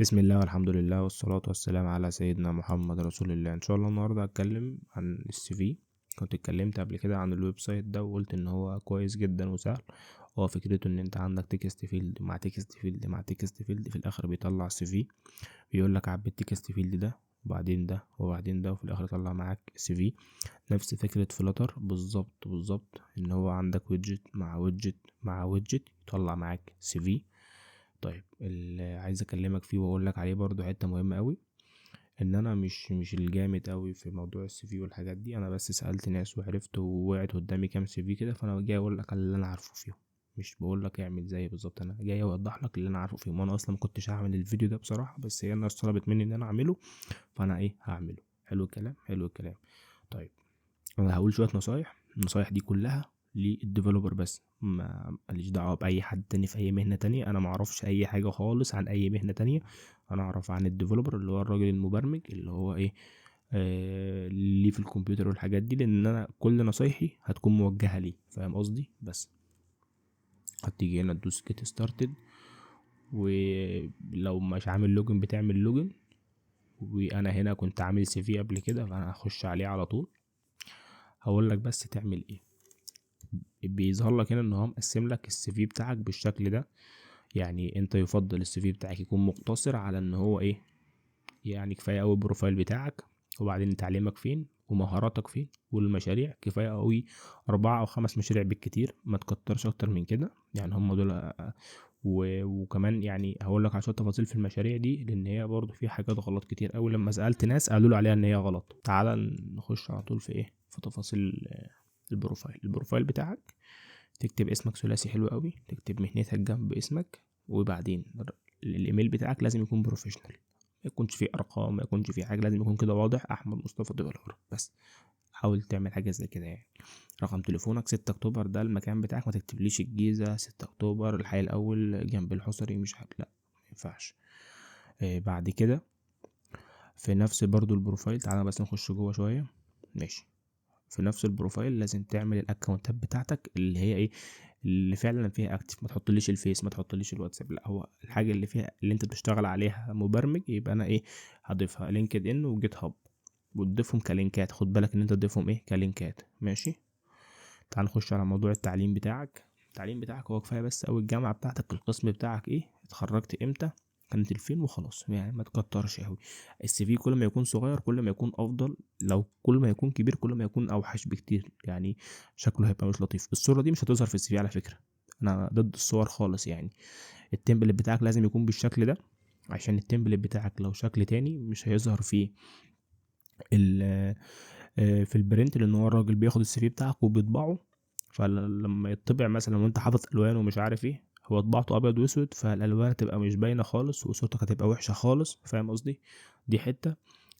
بسم الله والحمد لله والصلاة والسلام على سيدنا محمد رسول الله. ان شاء الله النهارده هتكلم عن السي في. كنت اتكلمت قبل كده عن الويب سايت ده وقلت ان هو كويس جدا وسهل. هو فكرته ان انت عندك تكست فيلد مع تكست فيلد مع تكست فيلد، في الاخر بيطلع سي في. بيقول لك عبي التكست فيلد ده وبعدين ده وبعدين ده، وفي الاخر يطلع معاك سي في. نفس فكرة فلاتر بالظبط بالظبط، ان هو عندك ويدجت مع ويدجت مع ويدجت يطلع معاك سي في. طيب اللي عايز اكلمك فيه واقول لك عليه برضو حته مهمه قوي، ان انا مش الجامد قوي في موضوع السي في والحاجات دي. انا بس سالت ناس وعرفت ووقعت قدامي كام سي في كده، فانا جاي اقول لك على اللي انا عارفه فيهم. مش بقول لك اعمل زي بالظبط، انا جاي اوضح لك اللي انا عارفه فيهم. وانا اصلا ما كنتش هعمل الفيديو ده بصراحه، بس هي الناس طلبت مني ان انا اعمله، فانا هعمله. حلو الكلام حلو الكلام. طيب انا هقول شويه نصايح. النصايح دي كلها للديفلوبر بس، ما ماليش دعوه باي حد تاني في اي مهنه تانية. انا ما اعرفش اي حاجه خالص عن اي مهنه تانية. انا اعرف عن الديفلوبر اللي هو الراجل المبرمج اللي هو ليه في الكمبيوتر والحاجات دي، لان انا كل نصايحي هتكون موجهه ليه. فاهم قصدي؟ بس هتيجي هنا تدوس جيت ستارتد، ولو مش عامل لوجن بتعمل لوجن. وانا هنا كنت عامل سي في قبل كده، فانا هخش عليه على طول. هقول لك بس تعمل ايه. بيظهر لك هنا ان هو مقسم لك السي في بتاعك بالشكل ده. يعني انت يفضل السي في بتاعك يكون مقتصر على ان هو يعني كفايه قوي البروفايل بتاعك، وبعدين تعليمك فين ومهاراتك فين والمشاريع. كفايه قوي 4 أو 5 مشاريع بالكتير، ما تكترش اكتر من كده. يعني هم دول. وكمان يعني هقول لك عشان تفاصيل في المشاريع دي، لان هي برضو في حاجات غلط كتير قوي. لما سالت ناس قالوا لي عليها ان هي غلط. تعال نخش على طول في تفاصيل البروفايل بتاعك. تكتب اسمك ثلاثي حلو قوي، تكتب مهنتك جنب اسمك، وبعدين الايميل بتاعك لازم يكون بروفيشنال، ما يكونش فيه ارقام، ما يكونش فيه حاجه، لازم يكون كده واضح: احمد مصطفى ديفلوبر بس. حاول تعمل حاجه زي كده يعني. رقم تليفونك 6 اكتوبر ده المكان بتاعك، ما تكتبليش الجيزه 6 اكتوبر الحي الاول جنب الحصري، مش لا، ما ينفعش. بعد كده في نفس برضو البروفايل، تعالى بس نخش جوه شويه. ماشي. في نفس البروفايل لازم تعمل الاكونتات بتاعتك اللي هي اللي فعلا فيها اكتف. ما تحطليش الفيس، ما تحطليش الواتساب، لا، هو الحاجه اللي فيها اللي انت بتشتغل عليها مبرمج، يبقى انا هضيفها لينكد ان وجيت هاب، وتضيفهم كلينكات. خد بالك ان انت تضيفهم كلينكات. ماشي. تعال نخش على موضوع التعليم بتاعك. التعليم بتاعك هو كفايه بس، او الجامعه بتاعتك، القسم بتاعك اتخرجت امتى، كانت الفين، وخلاص. يعني ما تكترش قوي. السي في كل ما يكون صغير كل ما يكون افضل، لو كل ما يكون كبير كل ما يكون اوحش بكتير يعني. شكله هيبقى مش لطيف. الصوره دي مش هتظهر في السي في على فكره، انا ضد الصور خالص يعني. التمبلت بتاعك لازم يكون بالشكل ده، عشان التمبلت بتاعك لو شكل تاني مش هيظهر فيه في البرنت، لان هو الراجل بياخد السي في بتاعك وبيطبعه. فلما يطبع مثلا وانت حاطط الوان ومش عارف هو طبعته ابيض واسود، فالالوان هتبقى مش باينه خالص وصورتك هتبقى وحشه خالص. فاهم قصدي؟ دي حته.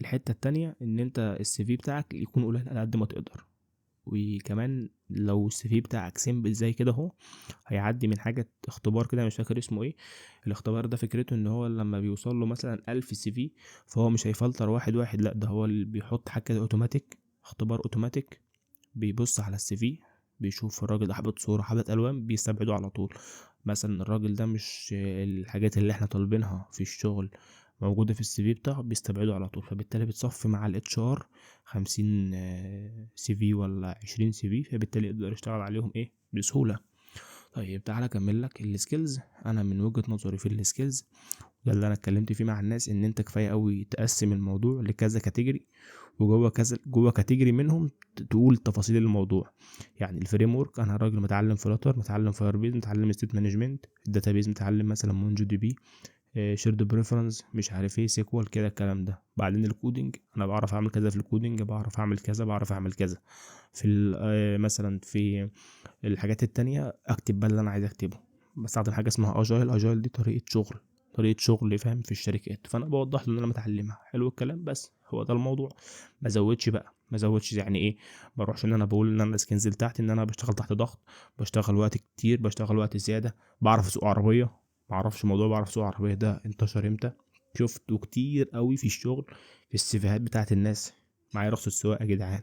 الحته التانية ان انت السي في بتاعك يكون قليل على قد ما تقدر. وكمان لو السي في بتاعك سيمبل زي كده اهو، هيعدي من حاجه اختبار كده مش فاكر اسمه الاختبار ده فكرته ان هو لما بيوصل له مثلا 1000 سي في، فهو مش هيفلتر واحد واحد، لا، ده هو اللي بيحط حاجه كده اوتوماتيك، اختبار اوتوماتيك. بيبص على السي في، بيشوف الراجل ده حاطط صوره حاطط الوان، بيستبعده على طول. مثلا الراجل ده مش الحاجات اللي احنا طالبينها في الشغل موجوده في السي في بتاعه، بيستبعده على طول. فبالتالي بتصفي مع الاتش ار 50 سي في ولا 20 سي في، فبالتالي يقدر يشتغل عليهم بسهوله. طيب تعالى اكمل لك السكيلز. انا من وجهة نظري في السكيلز ده اللي انا اتكلمت فيه مع الناس، ان انت كفايه قوي تقسم الموضوع لكذا كاتيجوري، وجوه كذا جوه كاتيجوري منهم تقول تفاصيل الموضوع. يعني الفريم ورك، انا راجل متعلم فلاتر، متعلم فاير بيز، متعلم ستيت مانجمنت. الداتابيز متعلم مثلا مونجو دي بي، شيرد بريفرنس، مش عارف سيكوال كده الكلام ده. بعدين الكودينج، انا بعرف اعمل كذا في الكودينج، بعرف اعمل كذا، بعرف اعمل كذا في مثلا في الحاجات التانية. اكتب بقى اللي انا عايز اكتبه. بستخدم حاجه اسمها اجايل دي طريقه شغل فاهم في الشركات، فانا بوضح له ان انا متعلمها. حلو الكلام. بس هو ده الموضوع. ما زودش بقى، ما زودش يعني ما اروحش ان انا بقول ان انا السكنز بتاعتي ان انا بشتغل تحت ضغط، بشتغل وقت كتير، بشتغل وقت زياده، بعرف اسوق عربيه. ما اعرفش موضوع بعرف اسوق عربيه ده انتشر امتى. شفته كتير قوي في الشغل، في السيفيهات بتاعت الناس: معايا رخصه السواقه يا جدعان.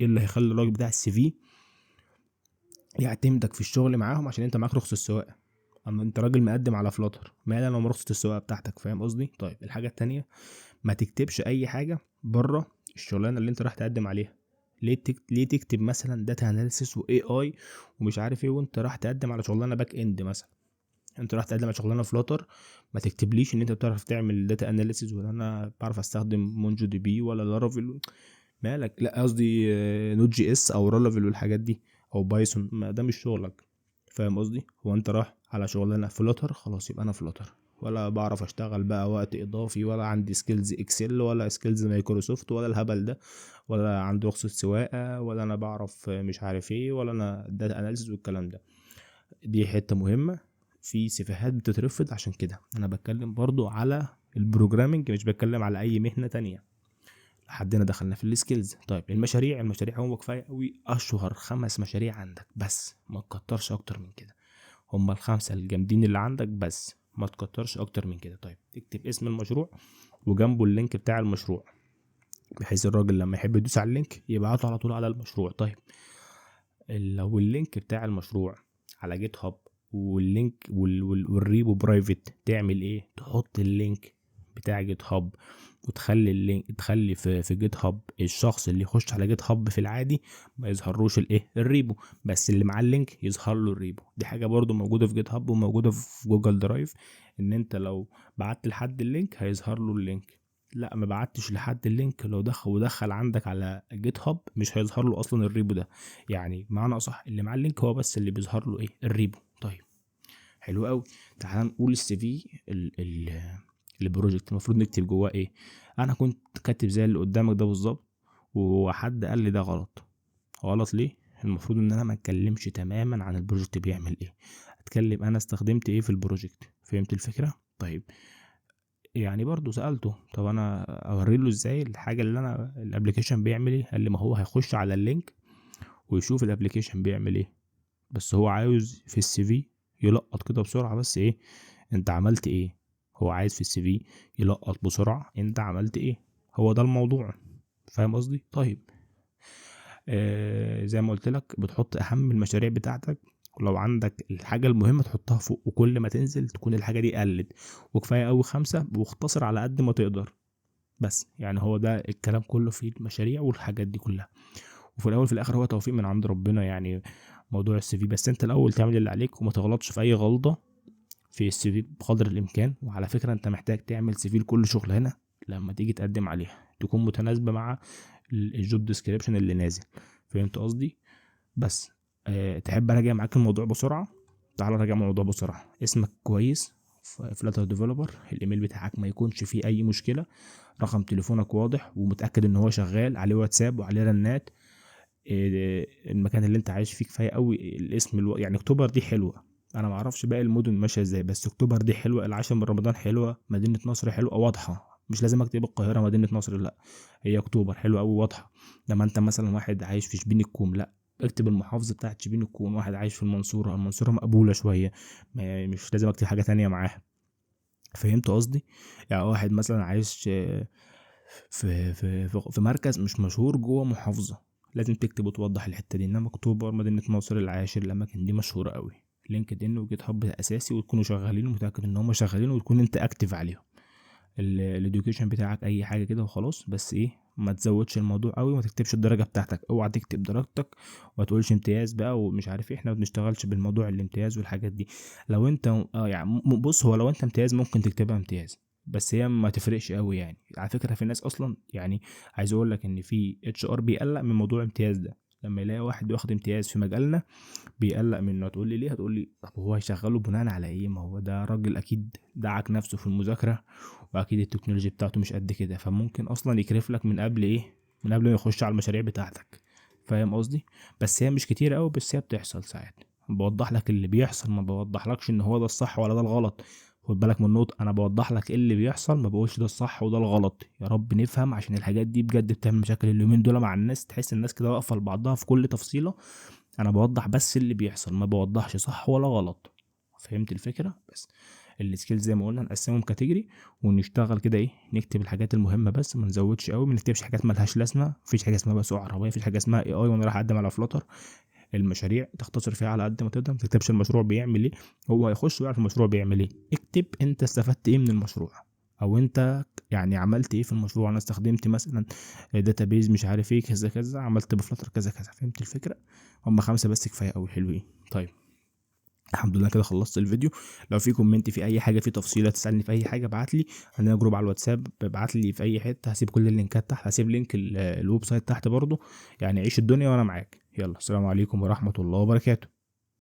ايه اللي هيخلي الراجل بتاع السي في يعتمدك في الشغل معاهم؟ عشان انت معاك رخصة السواقة. اما انت راجل مقدم على فلاتر، مال انا رخصة السواقه بتاعتك، فاهم قصدي؟ طيب الحاجه التانية، ما تكتبش اي حاجه بره الشغلانه اللي انت راح تقدم عليها. ليه تكتب مثلا داتا اناليسيس واي اي ومش عارف ايه، وانت راح تقدم على شغلانه باك اند مثلا؟ انت راح تقدم على شغلانه فلاتر، ما تكتبليش ان انت بتعرف تعمل داتا اناليسيس، ولا انا بعرف استخدم مونجو دي بي ولا لارافيل. مالك؟ لا قصدي نوت جي اس او رالافيل والحاجات دي، او بايثون، ما ده مش شغلك. فاهم قصدي؟ هو انت راح على شغلانه فلاتر، خلاص يبقى انا فلاتر، ولا بعرف اشتغل بقى وقت اضافي، ولا عندي سكيلز اكسل، ولا سكيلز مايكروسوفت، ولا الهبل ده، ولا عندي رخصة سواقة، ولا انا بعرف مش عارف ايه، ولا انا داتا اناليسيس والكلام ده. دي حتة مهمة، في سيفيهات بتترفض. عشان كده انا بتكلم برضو على البروجرامينج، مش بتكلم على اي مهنة تانية. لحدنا دخلنا في السكيلز. طيب المشاريع هو كفايه قوي اشهر 5 مشاريع عندك بس، ما تكترش اكتر من كده. هما ال5 الجامدين اللي عندك بس، ما تكترش اكتر من كده. طيب تكتب اسم المشروع وجنبه اللينك بتاع المشروع، بحيث الراجل لما يحب يدوس على اللينك يبعته على طول على المشروع. طيب لو اللينك بتاع المشروع على جيت هاب، واللينك والريبو برايفت، تعمل ايه؟ تحط اللينك بتاع جيت هاب، وتخلي اللينك، تخلي في جيت هاب الشخص اللي يخش على جيت هاب في العادي ما يظهرلوش الايه الريبو، بس اللي معاه اللينك يظهر له الريبو. دي حاجه برضو موجوده في جيت هاب وموجوده في جوجل درايف، ان انت لو بعت لحد اللينك هيظهر له اللينك. لا ما بعتش لحد اللينك، لو ودخل عندك على جيت هاب مش هيظهر له اصلا الريبو ده. يعني معنى اصح اللي معاه اللينك هو بس اللي بيظهر له ايه الريبو. طيب حلو قوي. تعال نقول السي في البروجكت المفروض نكتب جواه ايه. انا كنت كاتب زي اللي قدامك ده بالظبط، وحد قال لي ده غلط. غلط ليه؟ المفروض ان انا ما اتكلمش تماما عن البروجكت بيعمل ايه، اتكلم انا استخدمت ايه في البروجكت. فهمت الفكره؟ طيب يعني برضو سألته طب انا اوري له ازاي الحاجه اللي انا الابليكيشن بيعمل ايه. قال لي ما هو هيخش على اللينك ويشوف الابليكيشن بيعمل ايه، بس هو عاوز في السي في يلقط كده بسرعه بس ايه انت عملت ايه. هو عايز في السي في يلقط بسرعه انت عملت ايه، هو ده الموضوع. فاهم قصدي؟ طيب زي ما قلت لك بتحط اهم المشاريع بتاعتك، ولو عندك الحاجة المهمة تحطها فوق، وكل ما تنزل تكون الحاجة دي قلت. وكفاية أوي 5، واختصر على قد ما تقدر. بس يعني هو ده الكلام كله في المشاريع والحاجات دي كلها. وفي الاول في الاخر هو توفيق من عند ربنا يعني، موضوع السي في. بس انت الاول تعمل اللي عليك وما تغلطش في اي غلطه في السي في بقدر الامكان. وعلى فكره انت محتاج تعمل سي في لكل شغلانه لما تيجي تقدم عليها تكون متناسبه مع الجوب ديسكريبشن اللي نازل. فهمت قصدي؟ بس تحب اراجع معاك الموضوع بسرعه؟ تعال راجع الموضوع بسرعه. اسمك كويس، فلاتر ديفلوبر، الايميل بتاعك ما يكونش فيه اي مشكله، رقم تليفونك واضح ومتاكد ان هو شغال عليه واتساب وعليه رنات، المكان اللي انت عايش فيه كفايه قوي الاسم يعني اكتوبر دي حلوه. انا ما اعرفش باقي المدن ماشيه ازاي، بس اكتوبر دي حلوه، العاشر من رمضان حلوه، مدينه نصر حلوه واضحه. مش لازم اكتب القاهره مدينه نصر، لا هي اكتوبر حلوه قوي واضحه. لما انت مثلا واحد عايش في شبين الكوم، لا اكتب المحافظه بتاعت شبين الكوم. واحد عايش في المنصوره مقبوله شويه، مش لازم اكتب حاجه تانية معاها. فهمت قصدي؟ يعني واحد مثلا عايش في مركز مش مشهور جوه محافظة، لازم تكتب وتوضح الحتة دي. انما اكتوبر، مدينة نصر، العاشر، الاماكن دي مشهورة قوي. لينكد ان وجيت هاب اساسي، وتكونوا شغالين ومتأكد ان هم شغالين، وتكون انت اكتف عليهم. الاديوكيشن بتاعك اي حاجة كده وخلاص. بس ايه، ما تزودش الموضوع قوي، وما تكتبش الدرجة بتاعتك. اوعى تكتب درجتك وما تقولش امتياز بقى ومش عارف ايه، احنا ما بنشتغلش بالموضوع الامتياز والحاجات دي. لو انت يعني بص، هو لو انت امتياز ممكن تكتبها امتياز، بس هي ما تفرقش قوي يعني. على فكره في ناس اصلا يعني، عايز اقول لك ان في اتش ار بيقلق من موضوع امتياز ده. لما يلاقي واحد واخد امتياز في مجالنا بيقلق منه. هتقول لي ليه؟ هتقول لي طب هو هيشغله بناء على ايه؟ ما هو ده راجل اكيد دعك نفسه في المذاكره، واكيد التكنولوجيا بتاعته مش قد كده، فممكن اصلا يكرف لك من قبل ايه، من قبل ما يخش على المشاريع بتاعتك. فاهم قصدي؟ بس هي مش كتير قوي، بس هي بتحصل ساعات. بوضح لك اللي بيحصل، ما بوضحلكش ان هو ده الصح ولا ده الغلط. خد بالك من النقطة، انا بوضح لك ايه اللي بيحصل، ما بقولش ده الصح وده الغلط. يا رب نفهم، عشان الحاجات دي بجد بتعمل مشاكل اليومين دول مع الناس، تحس الناس كده واقفة لبعضها في كل تفصيلة. انا بوضح بس اللي بيحصل، ما بوضحش صح ولا غلط. فهمت الفكرة؟ بس السكيلز زي ما قلنا نقسمهم كاتيجوري، ونشتغل كده ايه، نكتب الحاجات المهمة بس، ما نزودش قوي، ما نكتبش حاجات ملهاش لازمة. مفيش حاجة اسمها بقى سوق عربية، مفيش حاجة اسمها اي وانا رايح اقدم على فلاتر. المشاريع تختصر فيها على قد ما تقدر، ما تكتبش المشروع بيعمل ايه، هو هيخش ويعرف المشروع بيعمل ايه. اكتب انت استفدت ايه من المشروع، او انت يعني عملت ايه في المشروع. انا استخدمت مثلا داتابيز مش عارف ايه كذا كذا، عملت بفلتر كذا كذا. فهمت الفكره؟ هم 5 بس كفايه قوي، حلوين. طيب الحمد لله كده خلصت الفيديو. لو في كومنت في اي حاجه، في تفصيله تسالني في اي حاجه، ابعت لي. عندنا جروب على الواتساب، ابعت لي في اي حته، هسيب كل اللينكات تحت، هسيب لينك الويب سايت تحت برضو. يعني عيش الدنيا وانا معاك. يلا، السلام عليكم ورحمه الله وبركاته.